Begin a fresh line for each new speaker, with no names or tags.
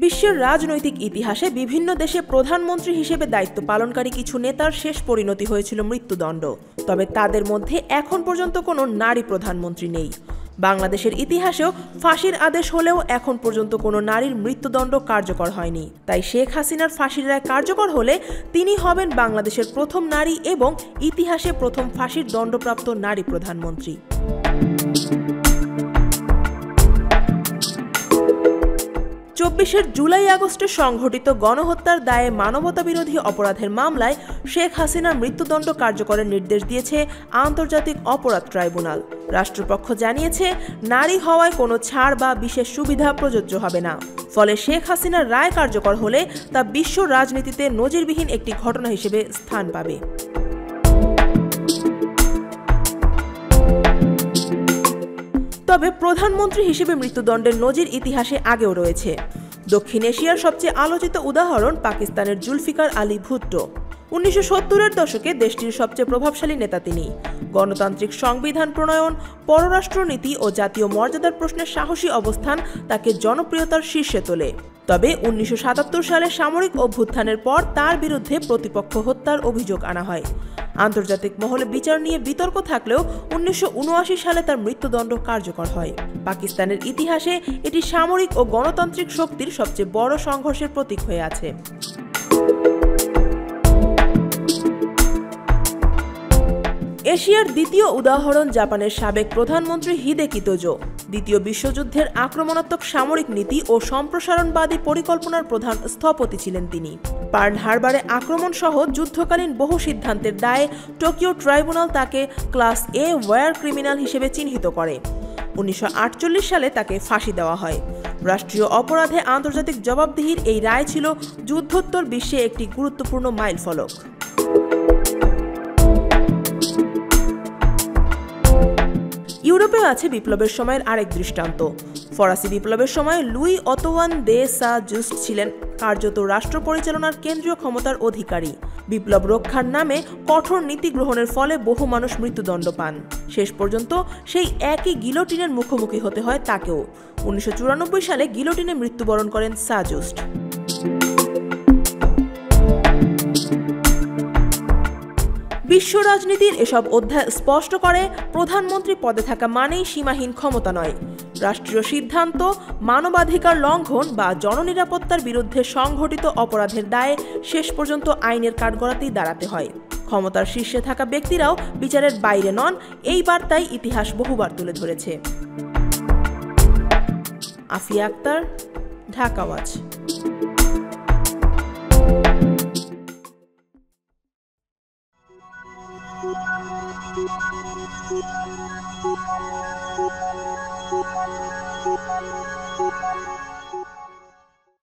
বিশ্বের রাজনৈতিক ইতিহাসে বিভিন্ন দেশে প্রধানমন্ত্রী হিসেবে দায়িত্ব পালনকারী কিছু নেতার শেষ পরিণতি হয়েছিল মৃত্যুদণ্ড। তবে তাদের মধ্যে এখন পর্যন্ত কোনো নারী প্রধানমন্ত্রী নেই। বাংলাদেশের ইতিহাসেও ফাঁসির আদেশ হলেও এখন পর্যন্ত কোনো নারীর মৃত্যুদণ্ড কার্যকর হয়নি। তাই শেখ হাসিনার ফাঁসির রায় কার্যকর হলে তিনি হবেন বাংলাদেশের প্রথম নারী এবং ইতিহাসে প্রথম ফাঁসির দণ্ডপ্রাপ্ত নারী প্রধানমন্ত্রী। ২৪ জুলাই আগস্টে সংঘটিত গণহত্যার দায়ে মানবতাবিরোধী অপরাধের মামলায় শেখ হাসিনার মৃত্যুদণ্ড কার্যকরের নির্দেশ দিয়েছে আন্তর্জাতিক অপরাধ ট্রাইব্যুনাল। রাষ্ট্রপক্ষ জানিয়েছে, নারী হওয়ায় কোনো ছাড় বা বিশেষ সুবিধা প্রযোজ্য হবে না। ফলে শেখ হাসিনার রায় কার্যকর হলে তা বিশ্ব রাজনীতিতে নজিরবিহীন একটি ঘটনা হিসেবে স্থান পাবে। তবে প্রধানমন্ত্রী হিসেবে মৃত্যুদণ্ডের নজির ইতিহাসে আগেও রয়েছে। দক্ষিণ এশিয়ার সবচেয়ে আলোচিত উদাহরণ পাকিস্তানের জুলফিকার আলী ভুট্টো। ১৯৭০-এর দশকে দেশটির সবচেয়ে প্রভাবশালী নেতা তিনি। গণতান্ত্রিক সংবিধান প্রণয়ন, পররাষ্ট্রনীতি ও জাতীয় মর্যাদার প্রশ্নে সাহসী অবস্থান তাকে জনপ্রিয়তার শীর্ষে তোলে। তবে ১৯৭৭ সালে সামরিক অভ্যুত্থানের পর তার বিরুদ্ধে প্রতিপক্ষ হত্যার অভিযোগ আনা হয়। আন্তর্জাতিক মহলে বিচার নিয়ে বিতর্ক থাকলেও ১৯৭৯ সালে তার মৃত্যুদণ্ড কার্যকর হয়। পাকিস্তানের ইতিহাসে এটি সামরিক ও গণতান্ত্রিক শক্তির সবচেয়ে বড় সংঘর্ষের প্রতীক হয়ে আছে। এশিয়ার দ্বিতীয় উদাহরণ জাপানের সাবেক প্রধানমন্ত্রী হিদেকি তোজো। দ্বিতীয় বিশ্বযুদ্ধের আক্রমণাত্মক সামরিক নীতি ও সম্প্রসারণবাদী পরিকল্পনার প্রধান স্থপতি ছিলেন তিনি। পার্ল হারবারে আক্রমণ সহ যুদ্ধকালীন বহু সিদ্ধান্তের দায়ে টোকিও ট্রাইব্যুনাল তাকে ক্লাস এ ওয়ার ক্রিমিনাল হিসেবে চিহ্নিত করে। ১৯৪৮ সালে তাকে ফাঁসি দেওয়া হয়। রাষ্ট্রীয় অপরাধে আন্তর্জাতিক জবাবদিহির এই রায় ছিল যুদ্ধোত্তর বিশ্বে একটি গুরুত্বপূর্ণ মাইলফলক। ইউরোপেও আছে বিপ্লবের সময়ের আরেক দৃষ্টান্ত। ফরাসি বিপ্লবের সময় লুই অতোয়ান দে সা জুস্ট ছিলেন কার্যত রাষ্ট্র পরিচালনার কেন্দ্রীয় ক্ষমতার অধিকারী। বিপ্লব রক্ষার নামে কঠোর নীতি গ্রহণের ফলে বহু মানুষ মৃত্যুদণ্ড পান। শেষ পর্যন্ত সেই একই গিলোটিনের মুখোমুখি হতে হয় তাকেও। ১৯৯৪ সালে গিলোটিনে মৃত্যুবরণ করেন সা জুস্ট। বিশ্ব রাজনীতির এসব অধ্যায় স্পষ্ট করে, প্রধানমন্ত্রী পদে থাকা মানেই সীমাহীন ক্ষমতা নয়। রাষ্ট্রীয় সিদ্ধান্ত, মানবাধিকার লঙ্ঘন বা জননিরাপত্তার বিরুদ্ধে সংঘটিত অপরাধের দায়ে শেষ পর্যন্ত আইনের কাঠগড়াতেই দাঁড়াতে হয়। ক্ষমতার শীর্ষে থাকা ব্যক্তিরাও বিচারের বাইরে নন, এই বার্তাই ইতিহাস বহুবার তুলে ধরেছে। Afia Akter, Dhaka watch. Thank you.